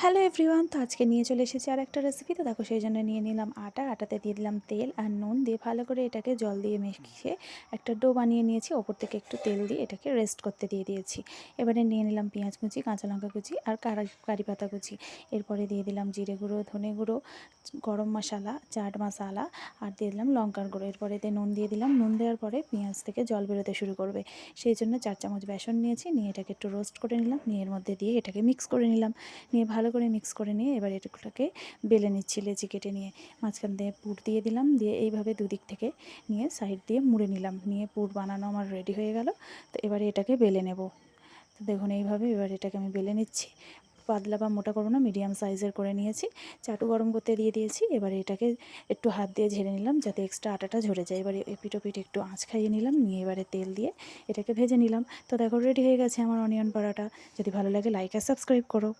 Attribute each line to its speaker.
Speaker 1: Hello everyone, তো আজকে নিয়ে চলে এসেছি আর একটা রেসিপি। তো দেখো, সেই জন্য নিয়ে নিলাম আটাতে দিয়ে দিলাম তেল আর নুন দিয়ে ভালো করে এটাকে জল দিয়ে মিশিয়ে একটা ডো বানিয়ে নিয়েছি। ওপর থেকে একটু তেল দিয়ে এটাকে রেস্ট করতে দিয়ে দিয়েছি। এবারে নিয়ে নিলাম পেঁয়াজ কুচি, কাঁচা লঙ্কা কুচি আর কারি পাতা কুচি। এরপরে দিয়ে দিলাম জিরে গুঁড়ো, ধনে গুঁড়ো, গরম মশলা, চাট মশলা আর দিয়ে দিলাম লঙ্কার গুঁড়ো। এরপরে নুন দিয়ে দিলাম। নুন দেওয়ার পরে পেঁয়াজ থেকে জল বেরোতে শুরু করবে, সেই জন্য 4 চামচ বেসন নিয়েছি। নিয়ে এটাকে একটু রোস্ট করে নিলাম। নিয়ে এর মধ্যে দিয়ে এটাকে মিক্স করে নিলাম। নিয়ে ভালো করে মিক্স করে নিয়ে এবার এটাকে বেলে নিচ্ছি লেচি কেটে নিয়ে। মাঝখান দিয়ে পুর দিয়ে দিলাম। দিয়ে এইভাবে দুদিক থেকে নিয়ে সাইড দিয়ে মুড়ে নিলাম। নিয়ে পুর বানানো আমার রেডি হয়ে গেল। তো এবারে এটাকে বেলে নেব। তো দেখুন এইভাবে এবার এটাকে আমি বেলে নিচ্ছি। পাতলা বা মোটা করবো না, মিডিয়াম সাইজের করে নিয়েছি। চাটু গরম করতে দিয়ে দিয়েছি। এবারে এটাকে একটু হাত দিয়ে ঝেড়ে নিলাম যাতে এক্সট্রা আটাটা ঝরে যায়। এবারে এপিট ওপিট একটু আঁচ খাইয়ে নিলাম। নিয়ে এবারে তেল দিয়ে এটাকে ভেজে নিলাম। তো দেখো রেডি হয়ে গেছে আমার অনিয়ন পরোটা। যদি ভালো লাগে লাইক আর সাবস্ক্রাইব করো।